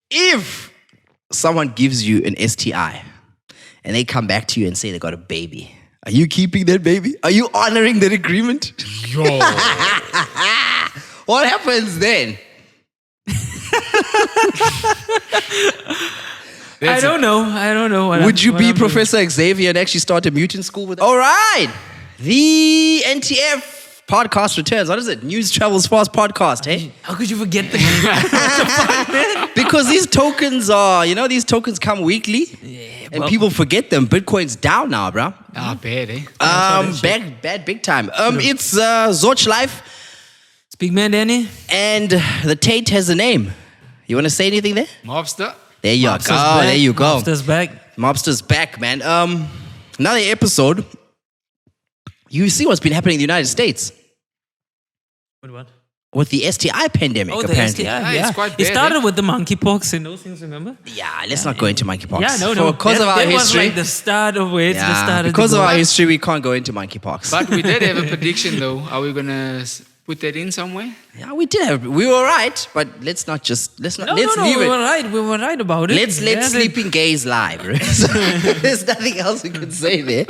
if someone gives you an STI and they come back to you and say they got a baby, are you keeping that baby? Are you honoring that agreement? Yo. What happens then? I don't know. Would you be Professor Xavier and actually start a mutant school with that? All right. The NTF Podcast returns. What is it? News Travels Fast Podcast, hey? How could you forget the Because these tokens are, these tokens come weekly. Yeah, and people forget them. Bitcoin's down now, bro. Bad, eh? Bad, big time. It's Zorch Life. Big man, Danny. And the Tate has a name. You want to say anything there? Mobster. There you go. There you go. Mobster's back. Mobster's back, man. Another episode. You see what's been happening in the United States What? with the STI pandemic, Oh, the apparently. STI, It's quite It bad, started with the monkeypox and those things, remember? Yeah, let's not go into monkeypox. Yeah, no. Because of our that was history. like the start of where it started. Because to of go. our history, we can't go into monkeypox. But we did have a prediction, though. Are we going to put that in somewhere? Yeah, we did. We were right, but let's leave we it. were right. We were right about it. Let's sleeping gays live. Right? So, there's nothing else we can say there.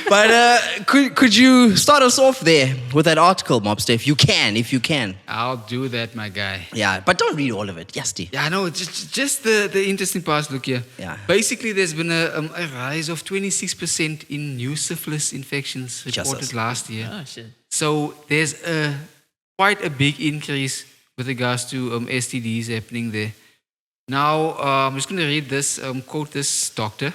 But could you start us off there with that article, Mobster, if you can? I'll do that, my guy. Yeah, but don't read all of it. Yasti. Yeah, no, just the interesting parts. Look here. Yeah. Basically, there's been a rise of 26% in new syphilis infections reported last year. Oh, shit. So there's quite a big increase with regards to STDs happening there. Now, I'm just going to read this, quote this doctor.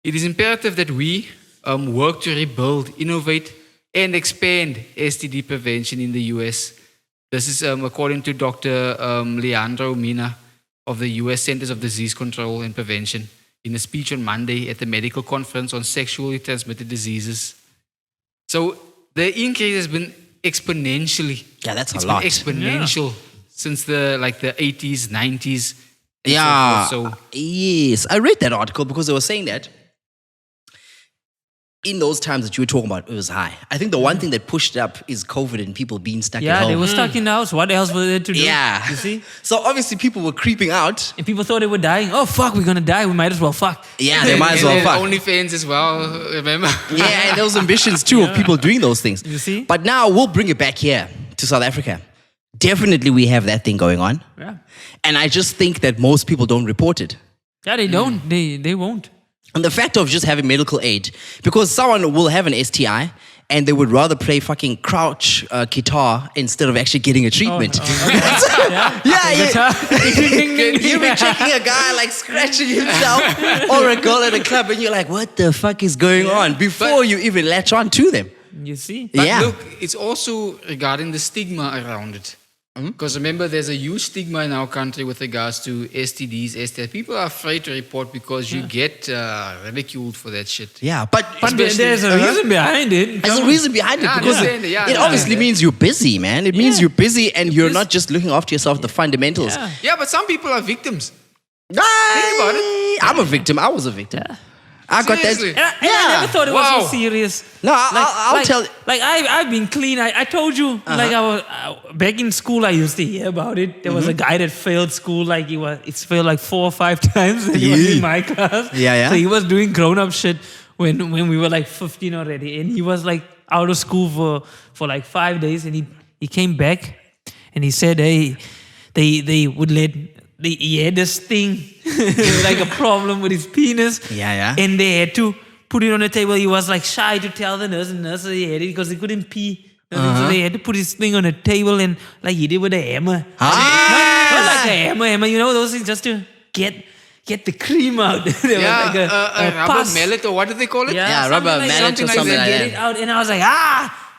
It is imperative that we work to rebuild, innovate, and expand STD prevention in the US. This is according to Dr. Leandro Mina of the US Centers of Disease Control and Prevention in a speech on Monday at the medical conference on sexually transmitted diseases. So the increase has been exponentially. Yeah, that's It's a lot. been exponential since the 80s, 90s. Yeah. So Yes, I read that article because they were saying that in those times that you were talking about, it was high. I think the one thing that pushed it up is COVID and people being stuck at Yeah, home. they were stuck in the house. What else was there to do? Yeah. You see? So obviously people were creeping out. And people thought they were dying. Oh, fuck, we're going to die. We might as well fuck. Yeah, they might as and well then fuck. OnlyFans as well, remember? Yeah, and those ambitions too of people doing those things. You see? But now we'll bring it back here to South Africa. Definitely we have that thing going on. Yeah. And I just think that most people don't report it. Yeah, they don't. They won't. And the fact of just having medical aid, because someone will have an STI and they would rather play fucking crouch guitar instead of actually getting a treatment. Yeah. You'll be checking a guy like scratching himself or a girl at a club and you're like, what the fuck is going on? Before you even latch on to them. You see? But Yeah. look, it's also regarding the stigma around it. Because remember, there's a huge stigma in our country with regards to STDs, STIs. People are afraid to report because you get ridiculed for that shit. Yeah, but There's a reason behind it. there's a reason behind it Yeah, I because understand it. Yeah, I it obviously understand means you're busy, man. It means Yeah. you're busy and you're not just looking after yourself, the fundamentals. Yeah. Yeah, but some people are victims. Think about it. I'm a victim. I was a victim. I got Seriously? that. And I never thought it was Wow. so serious. No, I'll tell. Like I've been clean. I told you. Like I was back in school. I used to hear about it. There was a guy that failed school. Like it's failed like 4 or 5 times. And he was in my class. Yeah. So he was doing grown up shit when we were like 15 already, and he was like out of school for like 5 days, and he came back, and he said, hey, they would let. He had this thing, like a problem with his penis. Yeah. And they had to put it on the table. He was like shy to tell the nurse, and nurse he had it because he couldn't pee. So they had to put his thing on the table and like he did with a hammer. Not like a hammer, you know, those things just to get the cream out. There was Yeah, like a rubber pus. mallet or what do they call it? Yeah, something rubber like mallet that. or something like Get that. it out, and I was like,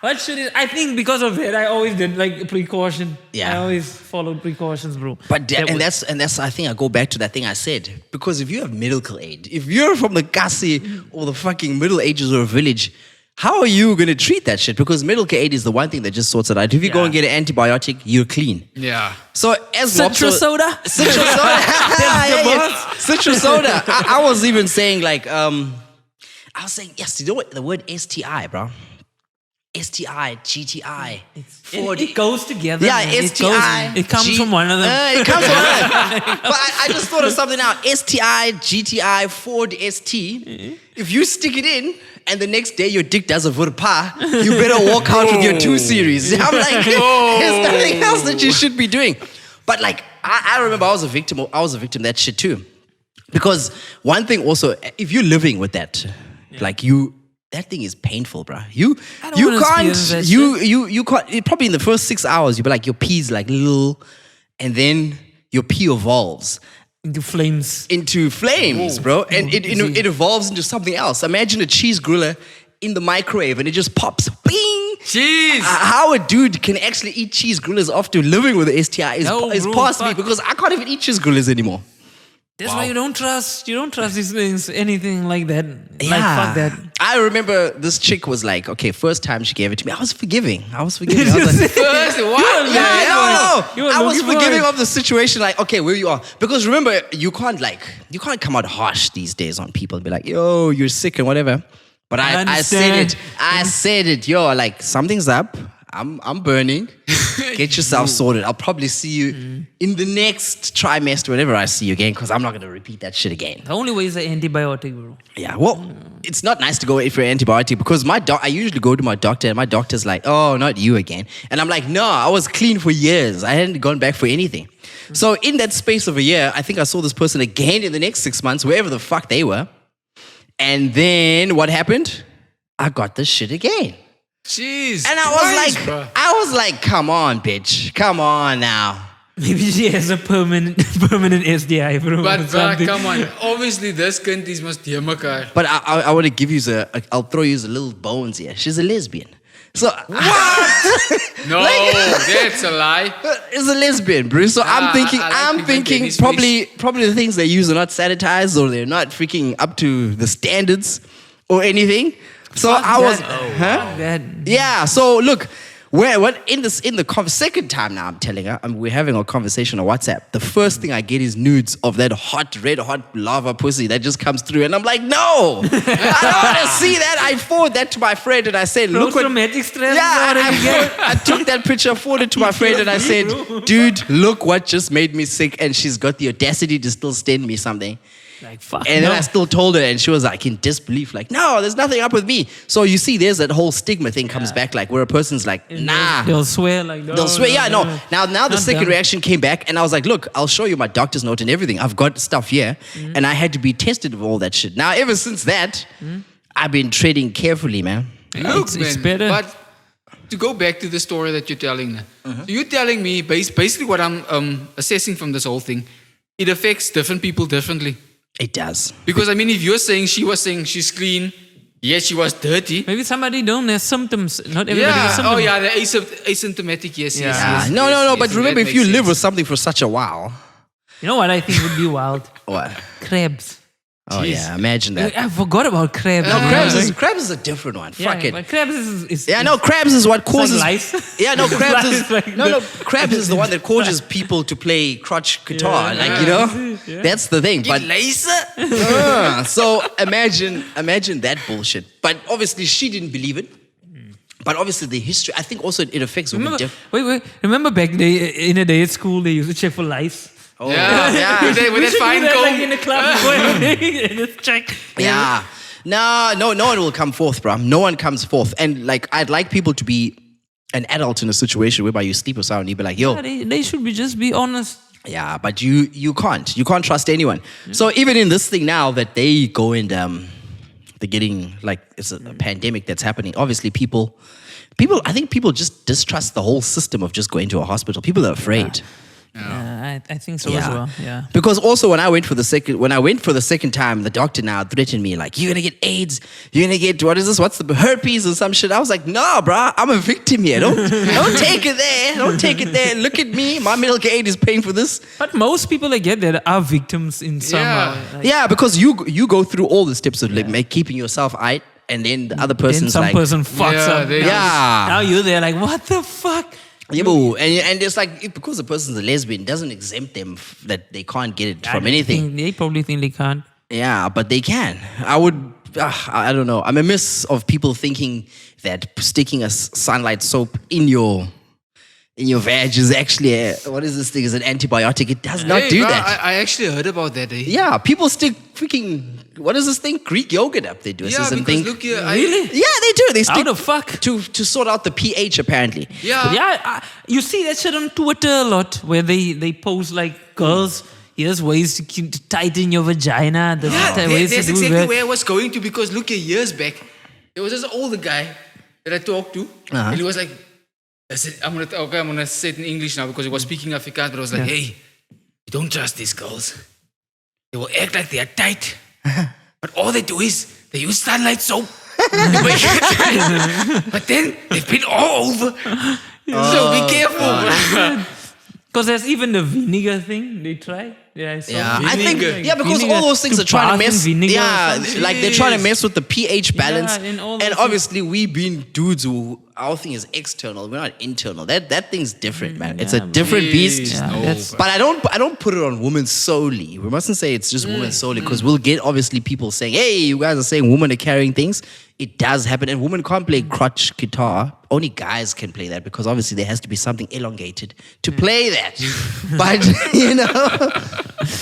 what should it? I think because of that, I always did like precaution. Yeah. I always followed precautions, bro. But that's I think I go back to that thing I said, because if you have medical aid, if you're from the Kasi or the fucking Middle Ages or a village, how are you going to treat that shit? Because medical aid is the one thing that just sorts it out. If you go and get an antibiotic, you're clean. Yeah. So as Citrus soda. Citrus soda. Citrus soda. I was even saying like, I was saying, yes, you know what? The word STI, bro. STI, GTI, Ford. It goes together. Yeah, man. STI. It comes from one of them. It comes from one of them. But I just thought of something now. STI, GTI, Ford ST. If you stick it in and the next day your dick does a vurpa, you better walk out with your 2 Series. I'm like, there's nothing else that you should be doing. But like, I remember I was a victim of that shit too. Because one thing also, if you're living with that, like that thing is painful, bro. You can't, probably in the first 6 hours, you'll be like, your pee's like little, and then your pee evolves. Into flames. Bro. And it evolves into something else. Imagine a cheese griller in the microwave and it just pops, bing! Cheese! How a dude can actually eat cheese grillers after living with the STI is past me, because I can't even eat cheese grillers anymore. That's why you don't trust these things, anything like that. Yeah. Like, fuck that. I remember this chick was like, okay, first time she gave it to me, I was forgiving. I was like, First, what? I was forgiving of the situation, like, okay, where you are. Because remember, you can't come out harsh these days on people and be like, yo, you're sick and whatever. But I said it, yo, like, something's up. I'm burning. Get yourself sorted. I'll probably see you in the next trimester, whenever I see you again, because I'm not going to repeat that shit again. The only way is an antibiotic, bro. Yeah, well, it's not nice to go for an antibiotic, because I usually go to my doctor and my doctor's like, oh, not you again. And I'm like, no, I was clean for years. I hadn't gone back for anything. So in that space of a year, I think I saw this person again in the next 6 months, wherever the fuck they were. And then what happened? I got this shit again. Jeez. And I was like, come on, bitch. Come on now. Maybe she has a permanent SDI, bro. But come on. Obviously, this kind is must hear mekaar. But I want to give you I'll throw you the little bones here. She's a lesbian. So what? No, that's a lie. It's a lesbian, bro. So I'm thinking probably the things they use are not sanitized, or they're not freaking up to the standards or anything. So yeah. So look, in the second time now, I'm telling her, we're having a conversation on WhatsApp. The first thing I get is nudes of that red hot lava pussy that just comes through, and I'm like, no, I don't want to see that. I forward that to my friend, and I said, look what traumatic stress. Yeah, I took that picture, forwarded to my friend, and I said, dude, look what just made me sick, and she's got the audacity to still send me something. Like, fuck. And then I still told her, and she was like in disbelief, like, no, there's nothing up with me. So you see, there's that whole stigma thing comes back, like where a person's like, nah. They'll swear, like, no. They'll swear, no. Now the second reaction came back, and I was like, look, I'll show you my doctor's note and everything. I've got stuff here, and I had to be tested of all that shit. Now, ever since that, I've been treading carefully, man. Look, it's better. But to go back to the story that you're telling, so you're telling me basically what I'm assessing from this whole thing, it affects different people differently. It does. Because, I mean, if you're saying she's clean, yes, she was dirty. Maybe somebody don't have symptoms. Not everybody has symptoms. Oh, yeah, the asymptomatic, yes. No, but remember, if you live with something for such a while. You know what I think would be wild? What? Crabs. Oh, yeah, imagine that. I forgot about crabs. No, crabs is a different one. Fuck it. But crabs is crabs is what causes. Like lice. Yeah, no, crabs is crabs is the one that causes people to play crotch guitar. That's the thing. But so imagine that bullshit. But obviously she didn't believe it. But obviously the history, I think also it affects women. Wait. Remember back in the day at school they used to check for lice. Oh, yeah. With that fine comb. Like in the club, check. Yeah. No one will come forth, bro. No one comes forth. And like, I'd like people to be an adult in a situation whereby you sleep with someone and you be like, yo. Yeah, they should just be honest. Yeah, but you can't. You can't trust anyone. So even in this thing now that they go and they're getting, like, it's a pandemic that's happening. Obviously people, I think people just distrust the whole system of just going to a hospital. People are afraid. Yeah, I think so as well. Yeah. Because also when I went for the second time, the doctor now threatened me like, you're gonna get AIDS, you're gonna get what's the herpes or some shit. I was like, no, bro, I'm a victim here. Don't take it there. Don't take it there. Look at me. My medical aid is paying for this. But most people that get that are victims in some way. Yeah, because you go through all the steps of keeping yourself out, and then the other person's then some person fucks up. Now you're there like, what the fuck? Yeah, and it's like, because the person's a lesbian, doesn't exempt them that they can't get it from anything. They probably think they can't. Yeah, but they can. I would I don't know. I'm a miss of people thinking that sticking a sunlight soap in your veg is actually what is this thing? Is an antibiotic? It does not do bro, that. I actually heard about that. Yeah, people stick freaking what is this thing? Greek yogurt up their dresses Yeah, and because think. look here. Really? Yeah, they do. They How stick the fuck? to sort out the pH apparently. Yeah. Yeah, you see that shit on Twitter a lot where they post like girls. Here's ways to tighten your vagina. Ways That's to do exactly that. where I was going to, because look here, years back, there was this older guy that I talked to, and he was like, I said, I'm gonna say it in English now because he was speaking Afrikaans, but I was like, hey, you don't trust these girls. They will act like they are tight, but all they do is they use sunlight soap. to make it tight. But then they've been all over. So be careful. Because there's even the vinegar thing they try. Yeah, I saw I think Vinegar. because Vinegar all those things to are trying to bath in mess. vinegar or Yeah, something. like they're trying to mess with the pH balance. and all And those obviously, we being dudes who our thing is external, we're not internal. That thing's different, man. It's a yeah, different beast. Yeah, No, that's- bro. But I don't put it on women solely. We mustn't say it's just women solely because we'll get obviously people saying, "Hey, you guys are saying women are carrying things." It does happen, and women can't play crutch guitar. Only guys can play that because obviously there has to be something elongated to play that. But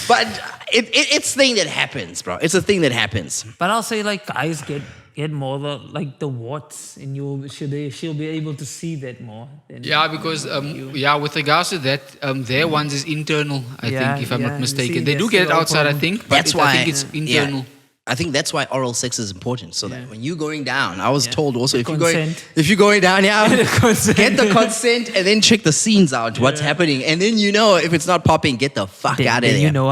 but it's thing that happens, bro. It's a thing that happens. But I'll say like guys get more the warts, and she'll be able to see that more. Than Yeah, because with regards to that, their ones is internal. I Yeah, think, if I'm yeah, not you mistaken, see, they do that's get it the whole outside. I problem. think, but That's why I think it's internal. I think that's why oral sex is important. So that when you're going down, I was told also The consent. if you're going down, consent. get the consent and then check the scenes out, what's happening, and then you know if it's not popping, get the fuck then, out of then there. you know,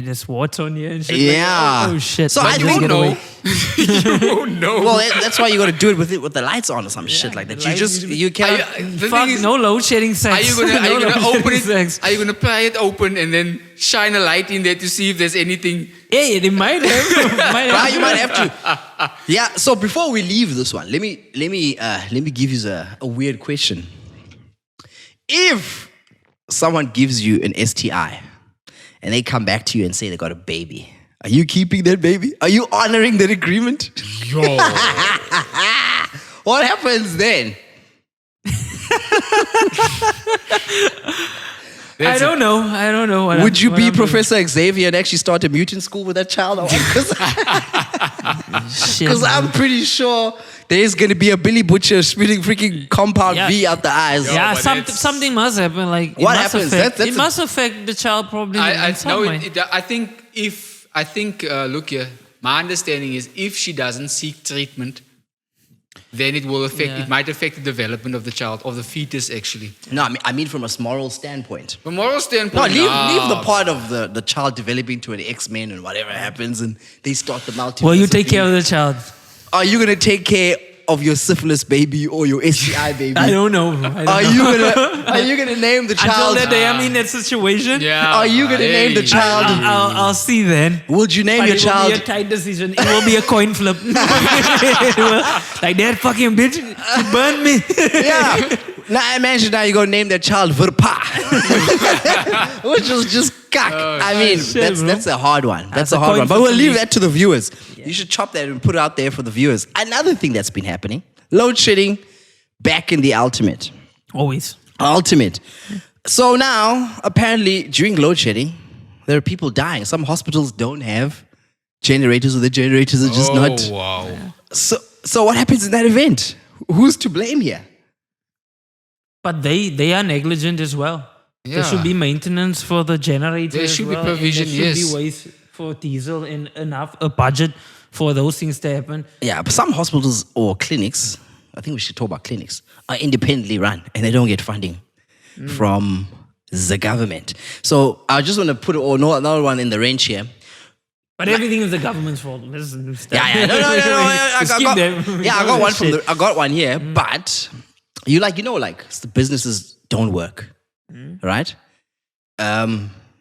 there's warts on you and shit. Yeah. Like, oh shit. So But I just don't get know. away. You won't know. Well, that's why you got to do it with the lights on or some shit like that. the You lights need to be- you cannot. The Fuck, thing is, no load shedding sex. are you gonna No load open shedding it? sex. Are you gonna pry it open and then shine a light in there to see if there's anything? Hey, they might have. Well, you might have to. Yeah. So before we leave this one, let me give you a weird question. If someone gives you an STI and they come back to you and say they got a baby, are you keeping that baby? Are you honoring that agreement? Yo, What happens then? I don't know. Would you what be I'm doing. Professor Xavier and actually start a mutant school with that child? Shit, Because man. I'm pretty sure there's going to be a Billy Butcher spitting freaking compound Yeah. V out the eyes. Yeah, but something must happen. Like it What must happens? Affect, That's it a- must affect the child probably. I in some know. way. I think. Look here. My understanding is if she doesn't seek treatment, then it will affect. Yeah. It might affect the development of the child, of the fetus, actually. No, I mean from a moral standpoint. From a moral No, standpoint, leave the part of the child developing to an X-Men and whatever happens and they start the multiverse. Well, you take care of the child. Are you going to take care of your syphilis baby or your STI baby? I don't know. Are you gonna name the Until child? that day I'm in that situation. Yeah. Are you gonna name the child? I'll see then. Would you name But your it will child? be a tight decision. It will be a coin flip. Like that fucking bitch, she burned me. Yeah. Now imagine now you're gonna name that child Verpa. Which was just cack. I mean, shit, bro. that's a hard one. That's a a hard coin one. But flip we'll for leave me. that to the viewers. You should chop that and put it out there for the viewers. Another thing that's been happening, load shedding back in the ultimate. Always. Ultimate. So now, apparently, during load shedding, there are people dying. Some hospitals don't have generators or the generators are just not. Wow. So what happens in that event? Who's to blame here? But they are negligent as well. There Yeah. should be maintenance for the generator. There as should be well, and provision, There should yes. be ways for diesel and enough a budget for those things to happen. Yeah, but some hospitals or clinics, I think we should talk about clinics, are independently run and they don't get funding from the government. So I just want to put another one in the range here. But everything is the government's fault. Let's start. Yeah, no. I Just keep them. got one from Shit. I got one here, but the businesses don't work, right?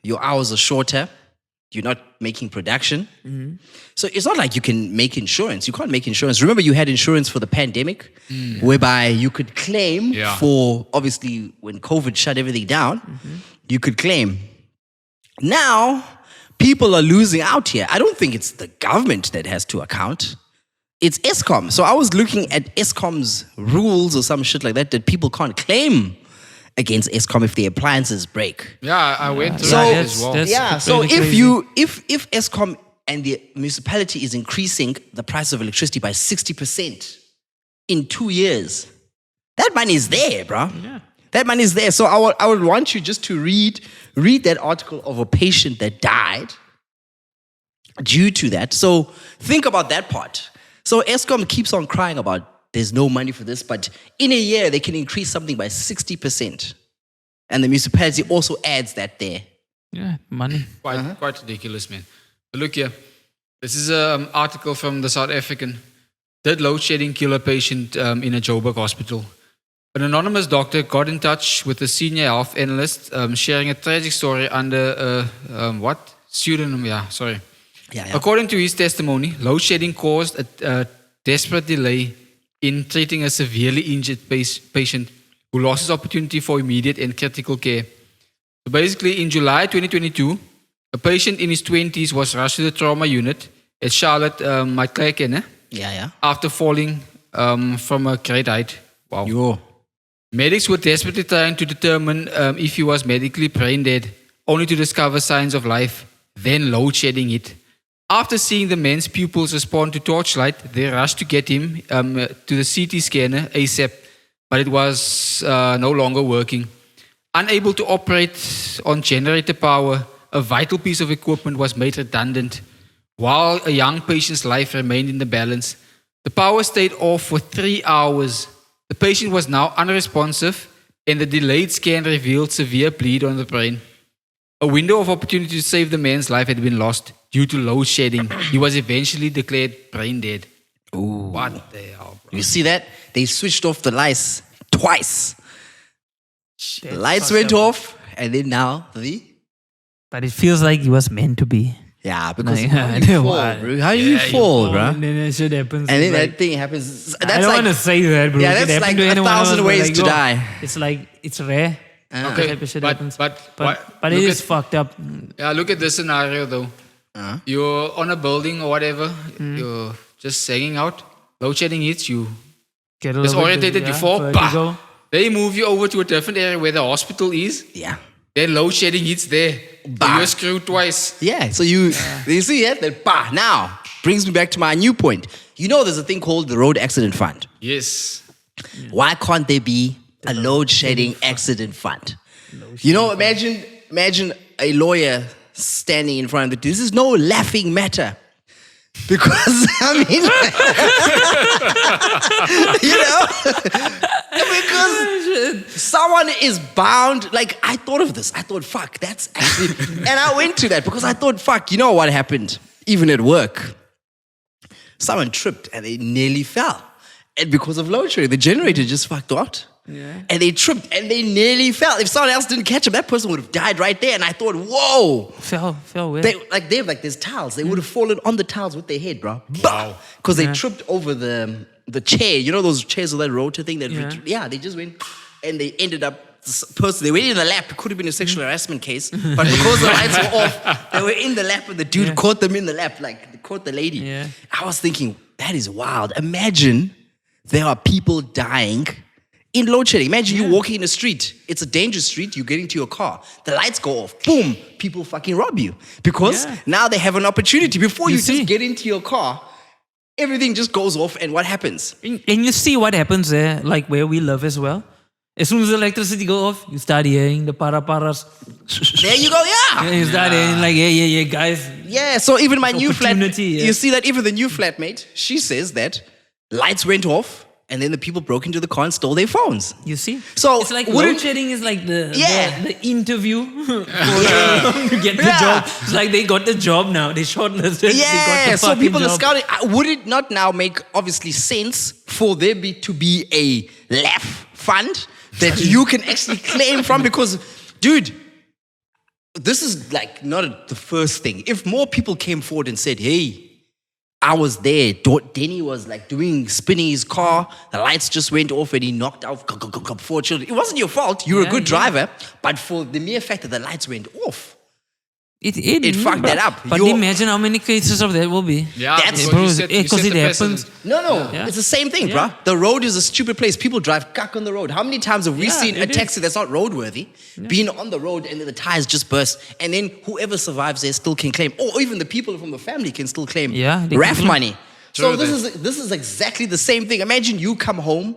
Your hours are shorter. You're not making production. So it's not like you can make insurance. You can't make insurance. Remember you had insurance for the pandemic whereby you could claim Yeah. for, obviously, when COVID shut everything down, you could claim. Now, people are losing out here. I don't think it's the government that has to account. It's Eskom. So I was looking at Eskom's rules or some shit like that people can't claim against Eskom if the appliances break. Yeah, I went through So that as well. that's so really if Eskom and the municipality is increasing the price of electricity by 60% in 2 years, that money is there, bro. Yeah. That money is there. So I would want you just to read that article of a patient that died due to that. So think about that part. So Eskom keeps on crying about there's no money for this, but in a year they can increase something by 60%. And the municipality also adds that there. Yeah, money. Quite ridiculous, man. But look here. This is an article from the South African. Did load shedding kill a patient in a Joburg hospital? An anonymous doctor got in touch with a senior health analyst sharing a tragic story under what? Pseudonym, yeah, sorry. Yeah. According to his testimony, load shedding caused a desperate delay in treating a severely injured patient who lost his opportunity for immediate and critical care. So basically, in July 2022, a patient in his 20s was rushed to the trauma unit at Charlotte Matleken Yeah. after falling from a great height. Wow. Yo. Medics were desperately trying to determine if he was medically brain dead, only to discover signs of life. Then load shedding hit. After seeing the man's pupils respond to torchlight, they rushed to get him to the CT scanner ASAP, but it was no longer working. Unable to operate on generator power, a vital piece of equipment was made redundant. While a young patient's life remained in the balance, the power stayed off for 3 hours. The patient was now unresponsive, and the delayed scan revealed severe bleed on the brain. A window of opportunity to save the man's life had been lost due to load shedding. He was eventually declared brain dead. Ooh. What the hell, bro? You see that? They switched off the lights twice. The lights went off, and then now But it feels like it was meant to be. Yeah, because Like, how I do you know fall, what. bro? How do you fall, bro? And then that shit happens. And then like, that thing happens. That's I don't like, want to say that, bro. Yeah, It that's happened like to anyone 1,000 else, but ways like, to yo, die. It's like, it's rare. That Okay, type of shit but- happens. but but it look is at- fucked up. Yeah, look at this scenario though. You're on a building or whatever, you're just hanging out, load shedding hits you. Get a little Disorientated bit, before, vertigo. bah! They move you over to a different area where the hospital is, Yeah. then load shedding hits there. So Bah! you're screwed twice. Yeah, so you see that? That bah, now brings me back to my new point. You know there's a thing called the Road Accident Fund. Yes. Why can't there be a load shedding accident fund? You know, imagine a lawyer standing in front of it. This is no laughing matter. Because, I mean, you know, because someone is bound. Like, I thought of this. I thought, fuck, that's actually, and I went to that because I thought, fuck, you know what happened? Even at work, someone tripped and they nearly fell. And because of load shedding, the generator just fucked out. Yeah. And they tripped and they nearly fell. If someone else didn't catch them, that person would have died right there. And I thought, whoa. Fell where? There's tiles. They would have fallen on the tiles with their head, bro. Wow. Because they tripped over the chair. You know those chairs with that rotor thing? They just went and they ended up, they went in the lap. It could have been a sexual harassment case. But because the lights were off, they were in the lap and the dude caught them in the lap, like caught the lady. Yeah. I was thinking, that is wild. Imagine there are people dying in load shedding. Imagine you walking in a street. It's a dangerous street. You get into your car. The lights go off. Boom. People fucking rob you. Because now they have an opportunity. Before you see. just get into your car, everything just goes off. And what happens? And you see what happens there, like where we live as well. As soon as the electricity go off, you start hearing the para-paras. There you go. Yeah. And you start hearing like, yeah, guys. Yeah. So even my new flat, Opportunity, yeah. you see that even the new flatmate, she says that lights went off. And then the people broke into the car and stole their phones. You see? So it's like wouldn't- load shedding is like the interview to get the job. It's like they got the job now. They shortlisted. They got Yeah, the so fucking people are job. scouting. Would it not now make obviously sense for there to be a laugh fund that you can actually claim from? Because, dude, this is like not the first thing. If more people came forward and said, hey, I was there. Denny was like spinning his car. The lights just went off and he knocked out 4 children. It wasn't your fault. You were a good driver. But for the mere fact that the lights went off, It fucked that up. But imagine how many cases of that will be. Yeah, That's- because because it happens. No. Yeah. It's the same thing, Yeah. bruh. The road is a stupid place. People drive cuck on the road. How many times have we Yeah, seen a it is. taxi that's not roadworthy being on the road and then the tires just burst and then whoever survives there still can claim, or even the people from the family can still claim Yeah, they RAF can claim. money. So True this is exactly the same thing. Imagine you come home,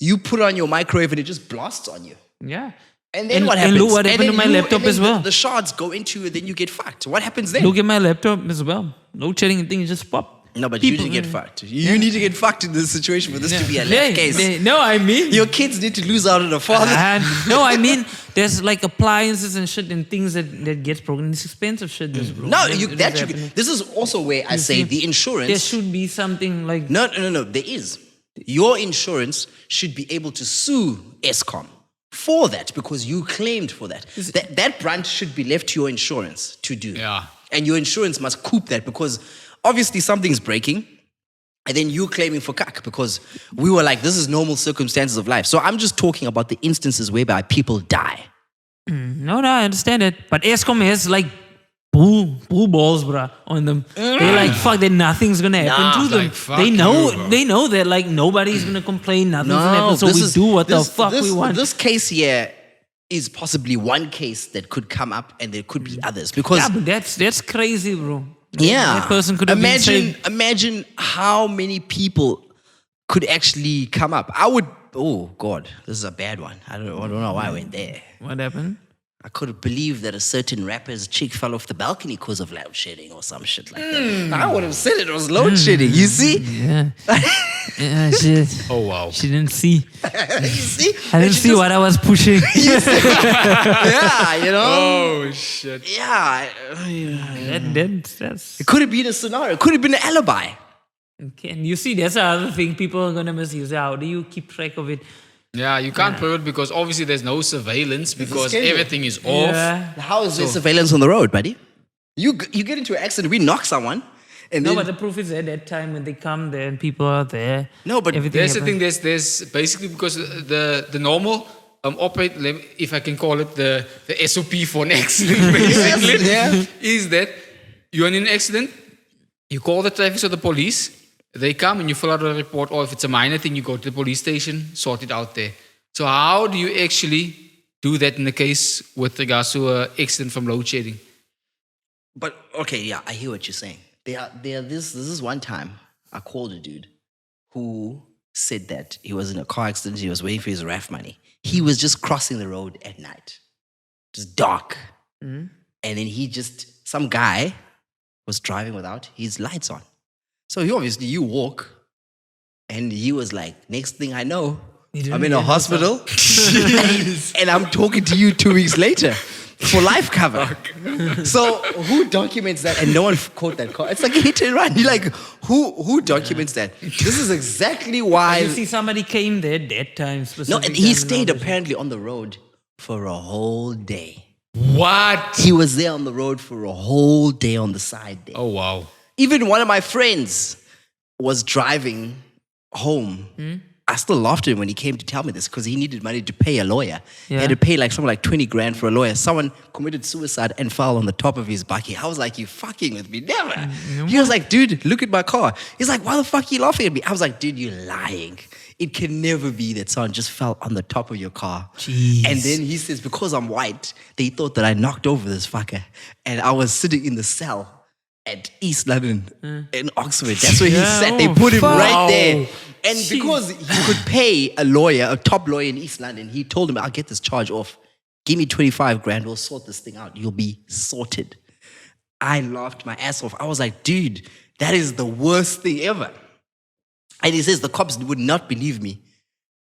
you put on your microwave and it just blasts on you. Yeah. And then what happens? And look what happened then to my you- laptop and then as well. The shards go into you and then you get fucked. What happens then? Look at my laptop as well. No chatting thing, just pop. No, but People- you need to get fucked. You need to get fucked in this situation for this to be a left case. No, I mean. Your kids need to lose out on a father. No, I mean, there's like appliances and shit and things that gets broken. It's expensive shit. That's broken. No, That is happening. this is also where I say see, the insurance. There should be something like. No. There is. Your insurance should be able to sue Eskom for that because you claimed for that. That branch should be left to your insurance to do. Yeah. And your insurance must coop that because obviously something's breaking. And then you claiming for cuck because we were like, this is normal circumstances of life. So I'm just talking about the instances whereby people die. No, I understand it. But Eskom has like bull balls, bruh, on them. They're like, fuck, that nothing's gonna happen to them. like, fuck they know, you, bro. they know that like nobody's gonna complain, nothing's gonna happen. So we do what the fuck we want. This case here is possibly one case that could come up and there could be others because Yeah, but that's crazy, bro. yeah, That person could have been saved. imagine how many people could actually come up. Oh God, this is a bad one. I don't know why I went there. What happened? I could believe that a certain rapper's chick fell off the balcony because of load shedding or some shit like that. I would have said it was load shedding. You see? Yeah. Yeah, shit. Oh, wow. She didn't see. You see? I didn't see what I was pushing. Yeah, you know? Oh, shit. Yeah. That's It could have been a scenario. It could have been an alibi. okay. And you see, that's another thing people are gonna misuse. How do you keep track of it? Yeah, you can't prove it because obviously there's no surveillance because schedule. everything is off. Yeah. How is there surveillance on the road, buddy? You get into an accident, we knock someone, and No, then... but the proof is at that time when they come there and people are there. No, but everything There's the happens. thing, there's basically because the normal if I can call it the SOP for an accident basically yeah. is that you're in an accident, you call the traffic or the police, they come and you fill out a report, or if it's a minor thing, you go to the police station, sort it out there. So how do you actually do that in the case with regards to an accident from load shedding? But okay, yeah, I hear what you're saying. This is one time I called a dude who said that he was in a car accident, he was waiting for his RAF money. He was just crossing the road at night. Just dark. And then some guy was driving without his lights on. So you walk, and he was like, next thing I know, I'm in a hospital, and I'm talking to you 2 weeks later for life cover. So who documents that? And no one caught that car. It's like a hit and run. You're like, who documents that? This is exactly why. You see, somebody came there that time. No, specific and he time stayed and all apparently on the road for a whole day. What? He was there on the road for a whole day on the side there. Oh, wow. Even one of my friends was driving home. I still laughed at him when he came to tell me this because he needed money to pay a lawyer. He Yeah. had to pay like something like 20 grand for a lawyer. Someone committed suicide and fell on the top of his bakkie. I was like, you fucking with me? Never. He was like, dude, look at my car. He's like, why the fuck are you laughing at me? I was like, dude, you're lying. It can never be that someone just fell on the top of your car. Jeez. And then he says, because I'm white, they thought that I knocked over this fucker. And I was sitting in the cell at East London in Oxford. That's where he Yeah, sat. They oh, put him fuck. right there. And Jeez. because he could pay a lawyer, a top lawyer in East London, he told him, I'll get this charge off. Give me 25 grand. We'll sort this thing out. You'll be sorted. I laughed my ass off. I was like, dude, that is the worst thing ever. And he says the cops would not believe me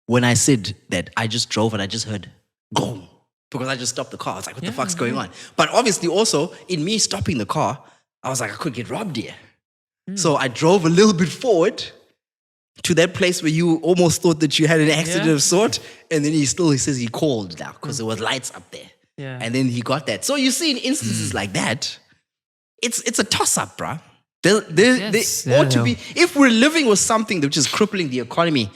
when I said that I just drove and I just heard gong because I just stopped the car. I was like, what the fuck's going on? But obviously also in me stopping the car, I was like, I could get robbed here. So I drove a little bit forward to that place where you almost thought that you had an accident Yeah. of sort. And then he says he called now because there was lights up there. Yeah. And then he got that. So you see in instances like that, it's a toss-up, bruh. There Yes, ought to yeah. be, if we're living with something which is crippling the economy,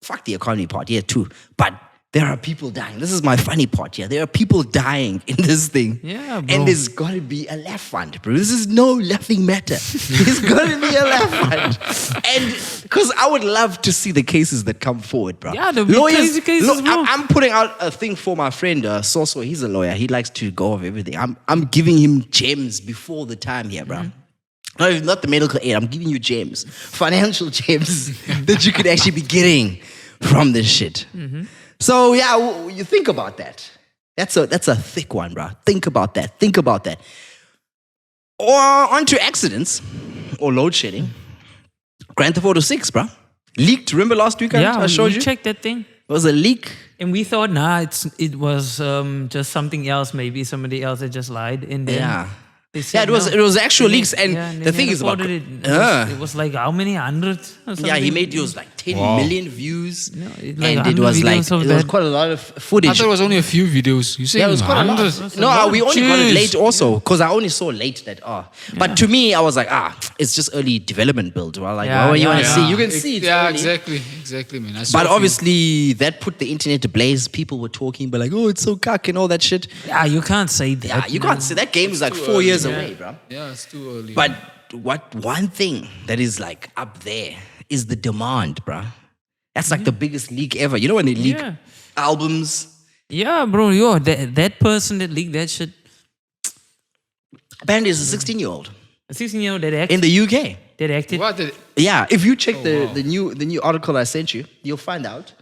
fuck the economy part, yeah, too. But there are people dying. This is my funny part here. There are people dying in this thing. Yeah, bro. And there's got to be a laugh fund, bro. This is no laughing matter. There's got to be a laugh fund. And because I would love to see the cases that come forward, bro. Yeah, there'll be crazy cases, look, bro. I'm putting out a thing for my friend, Soso. He's a lawyer. He likes to go over everything. I'm giving him gems before the time here, bro. Not the medical aid. I'm giving you gems. Financial gems that you could actually be getting from this shit. So yeah, you think about that. That's a thick one, bro. Think about that. Or onto accidents or load shedding. Grand Theft Auto 6, bro. Leaked. Remember last week I showed you? Checked that thing. It was a leak. And we thought, it was just something else. Maybe somebody else had just lied. And then they said, it was actual leaks. And the thing is about it was like how many hundreds? Or something? yeah, he made it was like 10 million views. No, And it was like there was quite a lot of footage. I thought it was only a few videos. You say Yeah, it was quite a lot. hundreds? No, we only got it Jeez. late also because I only saw late that. But to me, I was like, it's just early development build. Well, like, Yeah, what you want to yeah. see? You can see it. Yeah, early. exactly, man. I saw But a few. obviously, that put the internet ablaze. People were talking, but like, oh, it's so cuck and all that shit. Yeah, you can't say that. Yeah, you can't say that game is like 4 years away, bro. Yeah, it's too early. But one thing that is like up there is the demand, bro. That's like the biggest leak ever. You know when they leak Yeah. albums? Yeah, bro, that person that leaked that shit, Apparently, it's a 16-year-old a 16-year-old that in the UK. acted. what did Yeah, if you check the wow. new article I sent you, you'll find out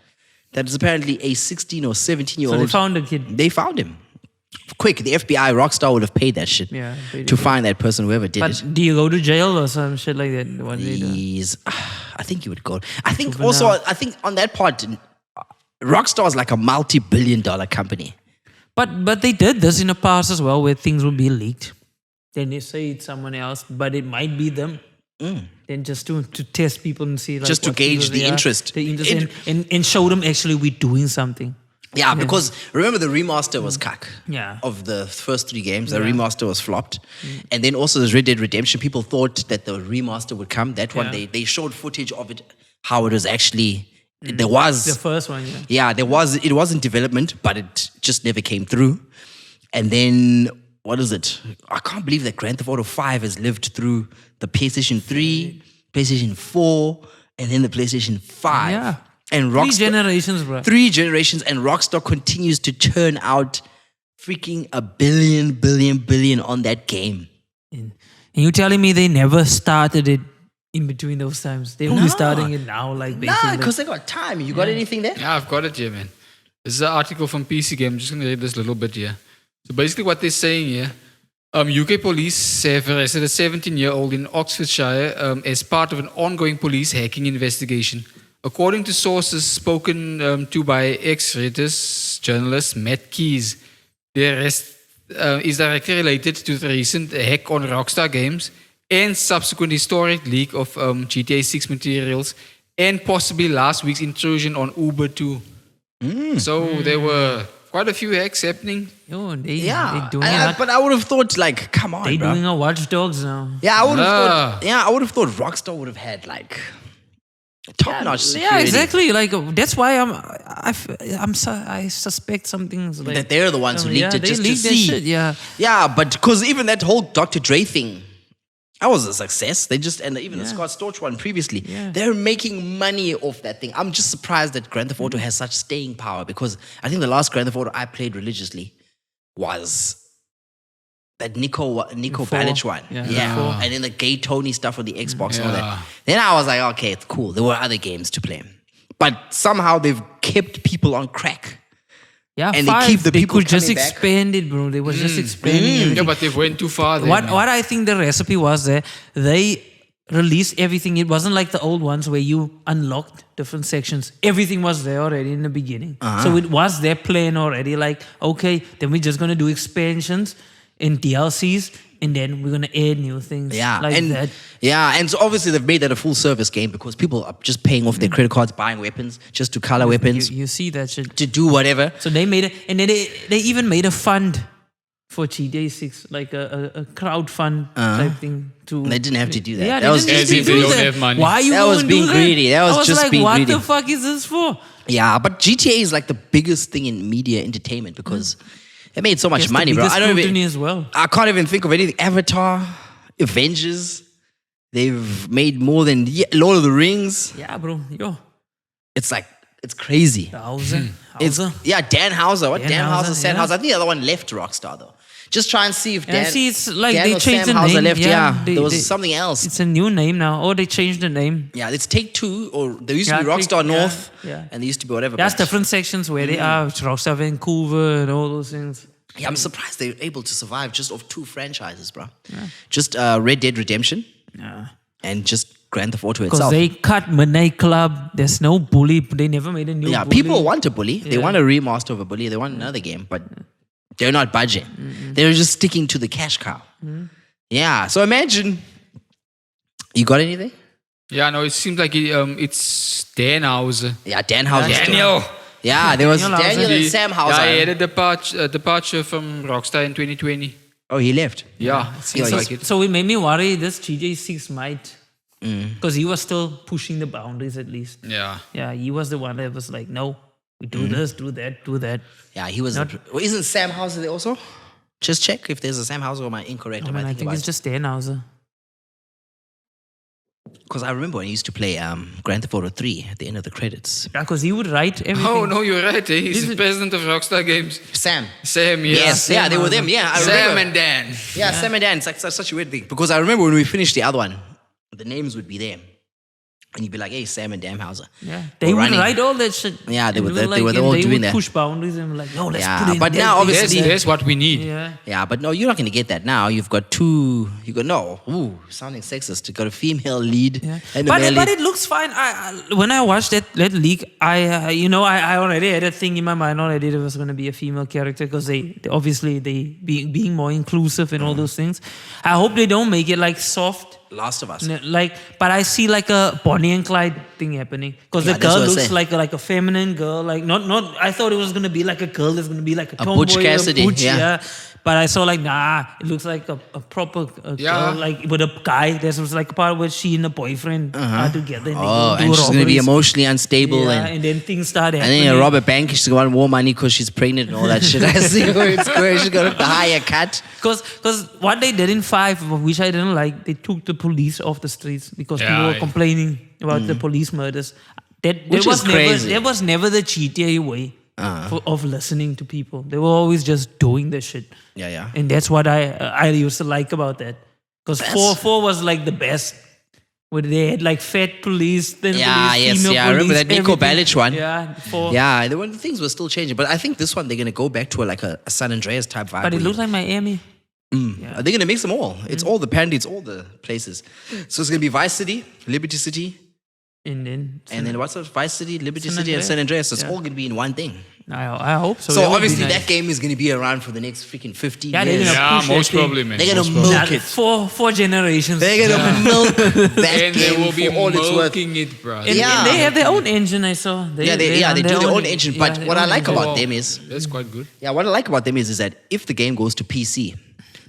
that it's apparently a 16 or 17-year-old. So they found the kid. They found him. Quick, the FBI, Rockstar would have paid that shit Yeah, paid to it. find that person, whoever did But it. do you go to jail or some shit like that? What do you do? I think you would go. I think Juvenile. also, I think on that part, Rockstar is like a multi-billion-dollar company. But they did this in the past as well, where things will be leaked. Then they say it's someone else, but it might be them. Then just to test people and see, like, Just to what gauge people the they are, interest. the interest, and show them actually we're doing something. Yeah, because remember the remaster was cuck. Yeah. Of the first 3 games, the remaster was flopped. And then also there's Red Dead Redemption. People thought that the remaster would come. That one, Yeah. they showed footage of it, how it was actually, there was... The first one, yeah. Yeah, it was in development, but it just never came through. And then, what is it? I can't believe that Grand Theft Auto 5 has lived through the PlayStation 3, PlayStation 4, and then the PlayStation 5. Yeah. And 3 Rockstar, generations, bro. 3 generations, and Rockstar continues to churn out freaking a billion on that game. And you telling me they never started it in between those times? They're only No. starting it now, like Nah, basically. because they got time. You got anything there? Yeah, I've got it here, man. This is an article from PC Game. I'm just going to read this little bit here. So basically what they're saying here, UK police have arrested a 17-year-old in Oxfordshire as part of an ongoing police hacking investigation. According to sources spoken to by ex-Reuters journalist Matt Keys, the arrest is directly related to the recent hack on Rockstar Games and subsequent historic leak of GTA 6 materials and possibly last week's intrusion on Uber too. So there were quite a few hacks happening. Yo, they doing But I would have thought, like, come on, they bro. doing a Watch Dogs now. Yeah, I would have Ah. thought. Yeah, I would have thought Rockstar would have had like top-notch security. Yeah, exactly. Like that's why I suspect something's like That they're the ones who leaked it they just to leaked that see. shit, yeah. Yeah, but because even that whole Dr. Dre thing, that was a success. They just and even the Yeah. Scott Storch one previously, Yeah. they're making money off that thing. I'm just surprised that Grand Theft Auto has such staying power because I think the last Grand Theft Auto I played religiously was that Nico Bellic one. Yeah. Four. And then the Gay Tony stuff on the Xbox and all Yeah. that. Then I was like, okay, it's cool. There were other games to play. But somehow they've kept people on crack. Yeah, And they 5, keep the they people could just coming back. expand it, bro. They was just expanding Yeah, everything. but they went too far. Then, What man. what I think the recipe was there, they released everything. It wasn't like the old ones where you unlocked different sections. Everything was there already in the beginning. So it was their plan already. Like, okay, then we're just gonna do expansions and DLCs, and then we're gonna add new things. Yeah, like and that. and so obviously they've made that a full service game because people are just paying off their credit cards, buying weapons, just to color weapons, You see that shit. to do whatever. So they made it, and then they even made a fund for GTA 6, like a crowdfund type thing. They didn't have to do that. Yeah, That was they just- didn't need to They do don't that. have money. Why you That was going being do greedy. That was I was just like, being what greedy. the fuck is this for? Yeah, but GTA is like the biggest thing in media entertainment because it made so much Yes, money, the bro. biggest I don't scrutiny even, as well. I can't even think of anything. Avatar, Avengers, they've made more than Lord of the Rings. Yeah, bro. Yo, It's like, it's crazy. Hauser. It's, yeah, Dan Houser. What? Dan Dan Houser, Houser, Sam yeah. Houser. I think the other one left Rockstar though. Just try and see if Yeah, Dan, see, it's like Dan they or changed Sam the Houser name. left. Yeah, they- there was they- something else. It's a new name now. Or they changed the name. Yeah, it's Take Two, or there used to Yeah, be Rockstar Take- yeah, North, yeah. and there used to be whatever. There's but- different sections where they are. It's Rockstar Vancouver and all those things. Yeah, I'm surprised they're able to survive just off 2 franchises, bro. Just Red Dead Redemption Yeah. and just Grand Theft Auto Because itself. they cut Midnight Club. There's no bully. They never made a new Yeah, bully. people want a bully. They Yeah. want a remaster of a bully. They want another game, but they're not budging. They're just sticking to the cash cow. Yeah, so imagine. You got anything? Yeah, no, it seems like it's Dan Houser. Yeah, Dan Houser. Daniel. Yeah, there was Daniel Houser. Daniel and He- Sam Houser. Yeah, he had a departure from Rockstar in 2020. Oh, he left. Yeah, it seems Yeah, like it. So it made me worry this GTA 6 might. Mm. Because he was still pushing the boundaries at least. Yeah. Yeah, he was the one that was like, no, we do this, do that, do that. Yeah, he was. Well, isn't Sam Houser there also? Just check if there's a Sam Houser, or am I incorrect? I mean, I think it's just Dan Houser. Because I remember when I used to play Grand Theft Auto 3 at the end of the credits. Yeah, because he would write everything. Oh, no, you're right. Eh? He's Is the it- president of Rockstar Games. Sam. Sam, yeah. Yes, yeah, they were them. Yeah, I Sam remember. and Dan. Yeah, Sam and Dan. It's like such a weird thing. Because I remember when we finished the other one, the names would be there. And you'd be like, hey, Sam and Dan Houser. Yeah, they would running. write all that shit. Yeah, they And were- we they were and all they doing would that. push boundaries and like, no, let's Yeah, put in but that now thing. obviously- That's what we need. Yeah. Yeah, but no, you're not going to get that now. You've got two, sounding sexist. You've got a female lead Yeah. and a male But lead. it looks fine. When I watched that leak, I already had a thing in my mind already there was going to be a female character because they obviously being more inclusive and all those things. I hope they don't make it like soft. Last of Us. But I see like a Bonnie and Clyde thing happening because Yeah, the that's girl what I looks say. like a feminine girl. Like not. I thought it was gonna be like a girl that's gonna be like a tomboy, Butch Cassidy, yeah. But I saw like it looks like a proper Yeah. girl, like with a guy. There was like a part where she and the boyfriend are together. And they Oh, go do and she's going to be robberies. emotionally unstable. Yeah, and and then things start And happening. then rob a bank, she's got more money because she's pregnant and all that shit. I see where it's going. She's got a higher cut. Because what they did in 5, which I didn't like, they took the police off the streets because people were Yeah. complaining about the police murders. Which is crazy. There was never the GTA way of listening to people. They were always just doing the shit. Yeah. And that's what I used to like about that. Because 4 was like the best. Where they had like fat police, then Yeah, police, yes, female yeah. I remember police, that Nico everything. Bellic one. Yeah, 4. Yeah, the things were still changing. But I think this one, they're going to go back to a San Andreas type vibe. But it where looks like Miami. they're going to mix them all. It's all the it's all the places. So it's going to be Vice City, Liberty City, And then what's up? Vice City, Liberty San City, and Andreas. San Andreas. It's Yeah. all going to be in one thing. I hope so. So That would be obviously nice. that game is going to be around for the next freaking 50 Yeah, they're years. gonna Yeah, push that most thing. probably, man. They're going to Most milk Nah, it. four generations. They're going to milk that And they game will be for all it's worth. milking it, bro. And, Yeah. and they have their own engine, I saw. They do their own engine. But what I like about them is, That's quite good. what I like about them is that if the game goes to PC,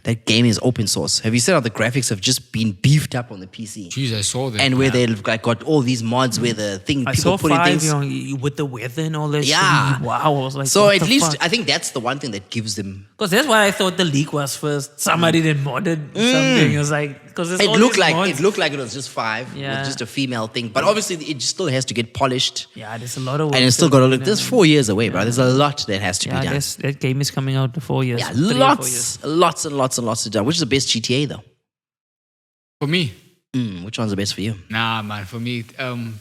that game is open source. Have you seen how the graphics have just been beefed up on the PC? Jeez, I saw that. And where they've got all these mods where the thing I people saw put in 5 things. with the weather and all that Yeah. shit. Wow, I was like, So what at the least fuck? I think that's the one thing that gives them. Because that's what I thought the leak was first. Somebody did modded something. It was like, because It looked like it was just 5. It Yeah. was just a female thing. But obviously it still has to get polished. Yeah, there's a lot of work. And it's still still got to there's 4 years away, bro. There's a lot that has to be done. that game is coming out in 4 years. Yeah, 3 or 4 years. lots and lots to do. Which is the best GTA though? For me, Which one's the best for you? nah, man. For me,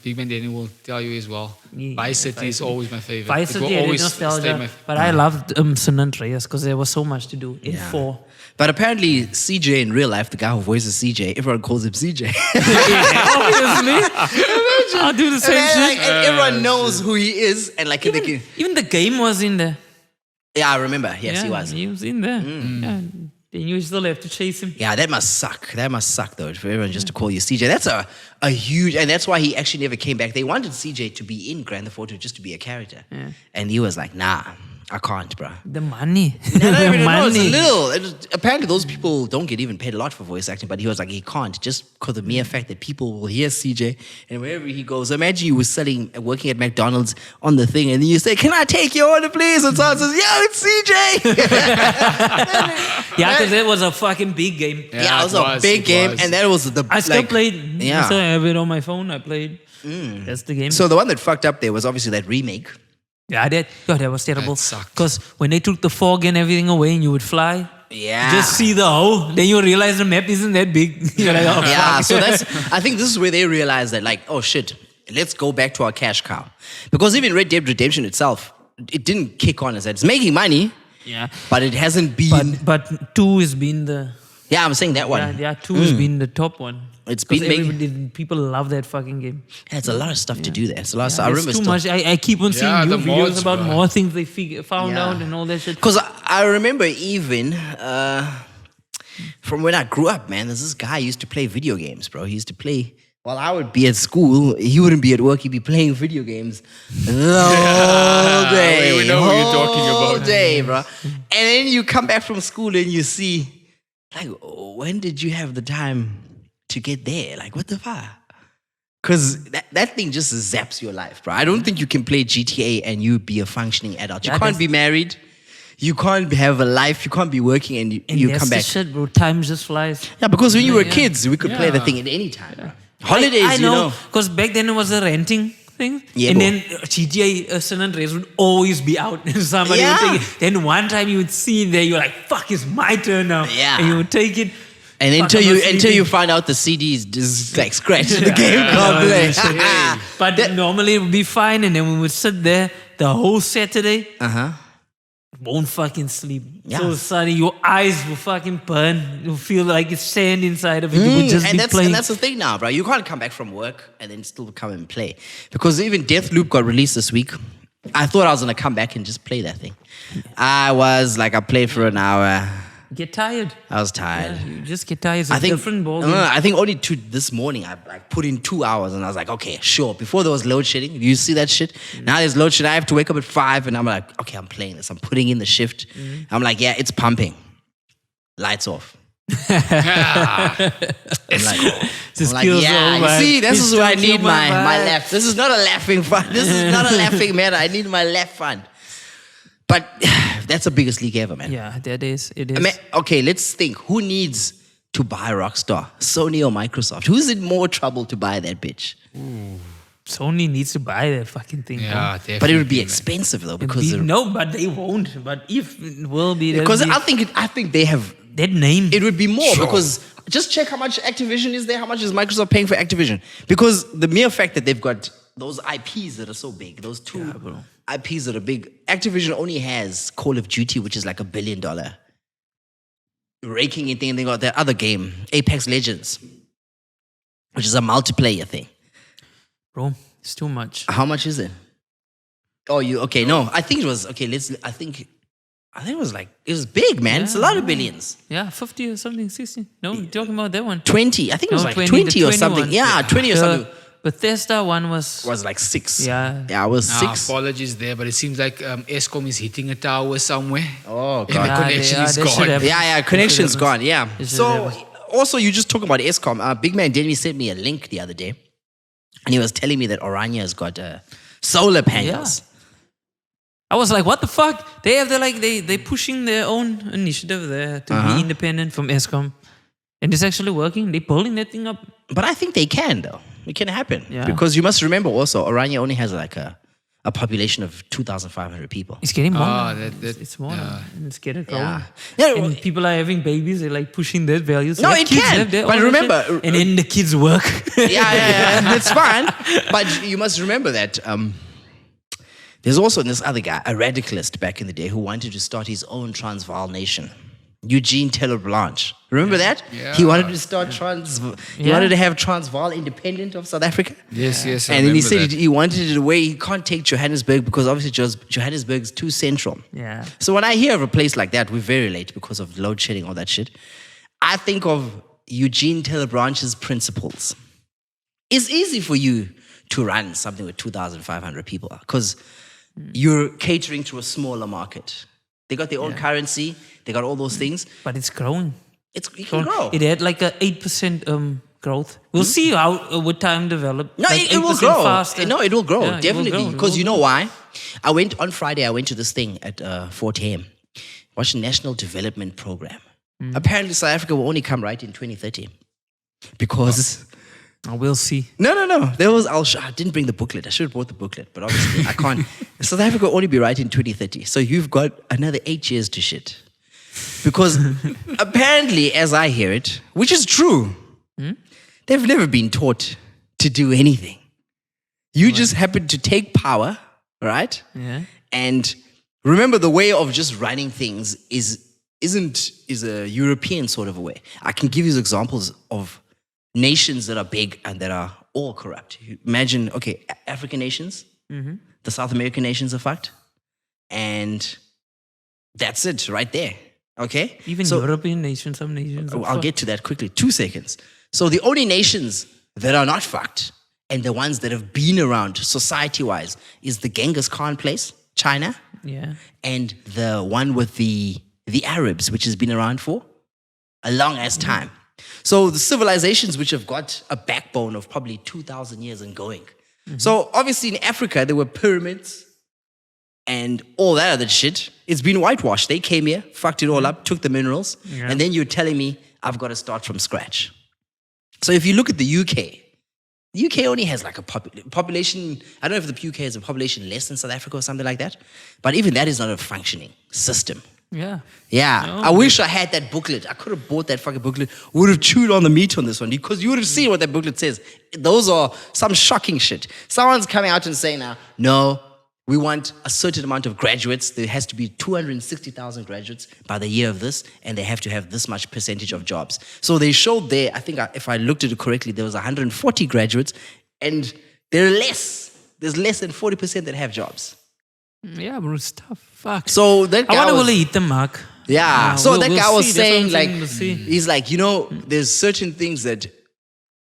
Big Man Danny will tell you as well. Yeah, Vice City Vice is City. always my favorite. Vice It City, will I always did stay nostalgia. my But I loved San Andreas because there was so much to do in 4. But apparently CJ in real life, the guy who voices CJ, everyone calls him CJ. Obviously. I'll do the same And shit. everyone knows who he is. And like Even the game was in there. yeah, I remember. Yes, Yeah, he was. He was in there. Yeah. Then you still have to chase him. Yeah, that must suck. That must suck though for everyone just to call you CJ. That's a huge, and that's why he actually never came back. They wanted CJ to be in Grand Theft Auto just to be a character, and he was like, "Nah, I can't, bro. The money. No, The no, it's a money. little. Apparently, those people don't get even paid a lot for voice acting, but he was like, he can't just because of the mere fact that people will hear CJ and wherever he goes. Imagine you were working at McDonald's on the thing, and then you say, "Can I take your order, please?" And someone says, "Yo, it's CJ." Yeah, because it was a fucking big game. Yeah, it was a big game, and that was the. I still like, played. Yeah. I still have it on my phone. I played. That's the game. So the one that fucked up there was obviously that remake. Yeah, that was terrible. That sucked. Because when they took the fog and everything away and you would fly, Yeah. you just see the hole, then you realize the map isn't that big. You're like, oh, Yeah, fuck. so I think this is where they realized that, like, oh shit, let's go back to our cash cow. Because even Red Dead Redemption itself, it didn't kick on as that. It's making money, Yeah. but it hasn't been. But 2 has been the... Yeah, I'm saying that one. Yeah, 2 has been the top one. It's 'Cause been making. people love that fucking game. Yeah, it's a lot of stuff to do there. It's a lot of stuff. Yeah, I it's remember too still. much. I keep on seeing Yeah, new the videos mods, about bro. more things they found Yeah. out and all that shit. Because I remember even from when I grew up, man, there's this guy who used to play video games, bro. He used to play. While I would be at school, he wouldn't be at work. He'd be playing video games the whole day. we know what you're talking whole about. day, bro. And then you come back from school and you see, like, when did you have the time to get there? Like, what the fuck? Because that thing just zaps your life, bro. I don't think you can play GTA and you be a functioning adult. You Yeah, can't that's- be married. You can't have a life. You can't be working and you that's come the back. shit, bro. Time just flies. Yeah, because when you were Yeah. kids, we could play the Yeah. thing at any time. Bro. Holidays, I you know, know. because back then it was a renting thing. Yeah, and bro. then GTA San Andreas would always be out. And somebody Yeah. would take it. Then one time you would see it there, you're like, fuck, it's my turn now. Yeah. And you would take it. And Fuck, until I'm you not until sleeping. you find out the CDs just like scratched the game can't play. But normally it would be fine. And then we would sit there the whole Saturday. Uh-huh. Won't fucking sleep. Yeah. So sorry, your eyes will fucking burn. You feel like it's sand inside of it. You would just be playing. And that's the thing now, bro. You can't come back from work and then still come and play. Because even Deathloop got released this week. I thought I was gonna come back and just play that thing. I played for an hour. Get tired. I was tired. Yeah, you just get tired. It's I a think different ball. I think only this morning I put in 2 hours and I was like, okay, sure. Before there was load shedding, you see that shit. Now there's load shedding. I have to wake up at 5 and I'm like, okay, I'm playing this. I'm putting in the shift. I'm like, yeah, it's pumping. Lights off. I'm like, Just I'm like, kills yeah, all you my- see, this you is where I still need kill my vibe. laugh. This is not a laughing fund. This is not a laughing matter. I need my laugh fund. But that's the biggest league ever, man. Yeah, that is. It is. I mean, okay, let's think. Who needs to buy Rockstar? Sony or Microsoft? Who's in more trouble to buy that bitch? Sony needs to buy that fucking thing. Yeah, bro. definitely. But it would be man. expensive though, It'd because be- no, but they won't. But if it will be, that'll because be- I think they have. that name. It would be more Sure. because just check how much Activision is there. How much is Microsoft paying for Activision? Because the mere fact that they've got those IPs that are so big, those two IPs that are big. Activision only has Call of Duty, which is like $1 billion. Raking in thing, they got that other game, Apex Legends, which is a multiplayer thing. Bro, it's too much. How much is it? Oh, okay? No, I think it was okay. I think it was big, man. It's a lot of billions. Yeah, 50 or something, 60. No, you're talking about that one. 20. I think it was No, like 20, 20 the or something. 21. Yeah, 20 or something. Bethesda one was. Was like 6. Yeah. Yeah, it was Nah, 6. apologies there, but it seems like Eskom is hitting a tower somewhere. Oh, And the God. Yeah, connection is that should gone. happen. Yeah, connection's happens. gone. Yeah. It should So, happen. also, you just talking about Eskom. Big Man Denny sent me a link the other day, and he was telling me that Orania has got solar panels. I was like, what the fuck? They pushing their own initiative there to be independent from Eskom. And it's actually working. They're building that thing up. But I think they can, though. It can happen. Yeah. Because you must remember also, Orania only has like a population of 2,500 people. It's getting more. Ah, now. that- It's more. yeah. now. And it's getting growing. Yeah. Yeah, well- And people are having babies. They're like pushing their values. No, Let it kids can. have their But own remember- shit. And then the kids work. Yeah, that's fine. But you must remember that there's also this other guy, a radicalist back in the day, who wanted to start his own Transvaal nation. Eugene Taylor Blanche. Remember that? Yeah. He wanted to start He Yeah. wanted to have Transvaal independent of South Africa. Yes, yes. I And then he remember said that. he wanted it away. He can't take Johannesburg because obviously Johannesburg is too central. Yeah. So when I hear of a place like that, we're very late because of load shedding, all that shit. I think of Eugene Taylor Branch's principles. It's easy for you to run something with 2,500 people because you're catering to a smaller market. They got their own currency. They got all those things. But it's growing. It can grow. It had like a 8% growth. We'll see how with time develop. No, like it will grow. Faster. No, it will grow, Yeah, definitely. Because you know why? On Friday, I went to this thing at 4 a.m. Watched a National Development Program. Apparently, South Africa will only come right in 2030. Because... We'll see. No. I didn't bring the booklet. I should have brought the booklet, but obviously I can't. South Africa will only be right in 2030. So you've got another 8 years to shit. Because apparently, as I hear it, which is true, they've never been taught to do anything. You just happen to take power, right? Yeah. And remember, the way of just running things is a European sort of a way. I can give you examples of nations that are big and that are all corrupt. Imagine, okay, African nations, the South American nations are fucked, and that's it right there. Okay? Even European nations, some nations. I'll get to that quickly. 2 seconds. So the only nations that are not fucked and the ones that have been around society-wise is the Genghis Khan place, China, and the one with the Arabs, which has been around for a long-ass time. So the civilizations which have got a backbone of probably 2,000 years and going. So obviously in Africa, there were pyramids and all that other shit. It's been whitewashed. They came here, fucked it all up, took the minerals, and then you're telling me I've got to start from scratch. So if you look at the UK only has like a population, I don't know if the UK has a population less than South Africa or something like that, but even that is not a functioning system. Yeah. I wish I had that booklet. I could have bought that fucking booklet. Would have chewed on the meat on this one because you would have seen what that booklet says. Those are some shocking shit. Someone's coming out and saying now, no, we want a certain amount of graduates. There has to be 260,000 graduates by the year of this, and they have to have this much percentage of jobs. So they showed there, I think if I looked at it correctly, there was 140 graduates, and there's less than 40% that have jobs. Yeah, bro, it's tough. Fuck. So that guy I wonder will he hit the mark? Yeah. So that guy was saying, like, we'll see. he's like, there's certain things that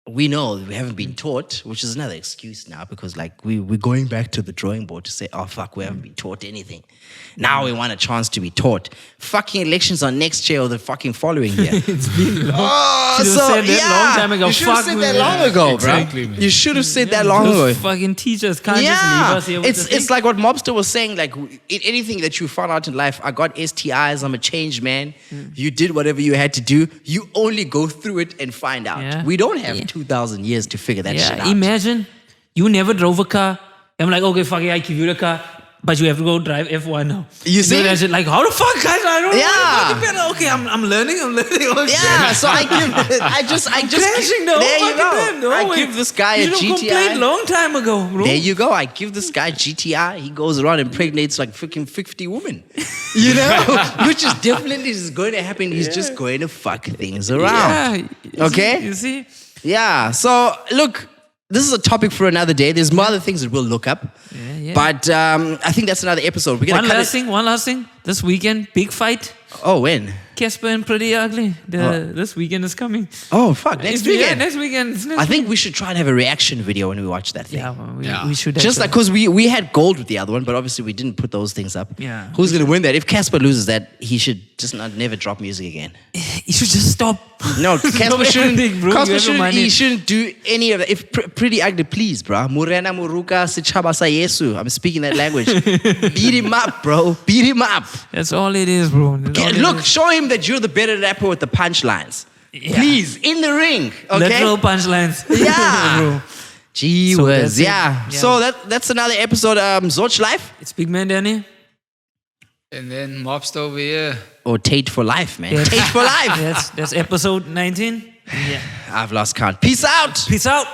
we know we haven't been taught, which is another excuse now because, like, we're going back to the drawing board to say, oh, fuck, we haven't been taught anything. Now we want a chance to be taught. Fucking elections are next year or the fucking following year. It's been long. Oh, Should have said that long time ago. You should have said that long ago, Exactly, bro. man. You should have said that long Those ago. fucking teachers can't just leave us here with the It's like what Mobster was saying, like anything that you found out in life, I got STIs, I'm a changed man. You did whatever you had to do. You only go through it and find out. Yeah. We don't have 2,000 years to figure that shit out. Imagine you never drove a car. I'm like, okay, fuck it, I give you the car. But you have to go drive F1 now. You see? That shit, like, how the fuck, guys? I don't Yeah. know. Okay, I'm learning. Oh, Yeah, shit. so I just Crashing the whole there you fucking go. time. I give this guy a you GTI. complained long time ago, bro. There you go. I give this guy GTI. He goes around and impregnates like freaking 50 women. You know? Which is definitely is going to happen. He's just going to fuck things around. Yeah. Okay? You see? Yeah. So, look, this is a topic for another day. There's more other things that we'll look up. Yeah. But I think that's another episode. We're gonna One last thing. This weekend, big fight. Oh, when? Casper and Pretty Ugly. This weekend is coming. Oh, fuck. Next weekend. Yeah, next weekend. I think we should try and have a reaction video when we watch that thing. Yeah, well, we should. Just like, because we had gold with the other one, but obviously we didn't put those things up. Yeah. Who's going to win that? If Casper loses that, he should just never drop music again. You should just stop. No, Casper everything, bro. he shouldn't do any of that. If Pretty Ugly, please, bro. Murena Muruka Sichaba sa Yesu. I'm speaking that language. Beat him up, bro. Beat him up. That's all it is, bro. Look, show him that you're the better rapper with the punchlines. Yeah. Please, in the ring, okay? Literal punchlines. Yeah. Bro. Gee So whiz, that's it. yeah. So that's another episode. Zorch Life It's Big Man Danny. And then Mobster over here. or Tate for Life, man. Yeah. Tate for Life. That's episode 19. Yeah. I've lost count. Peace out. Peace out.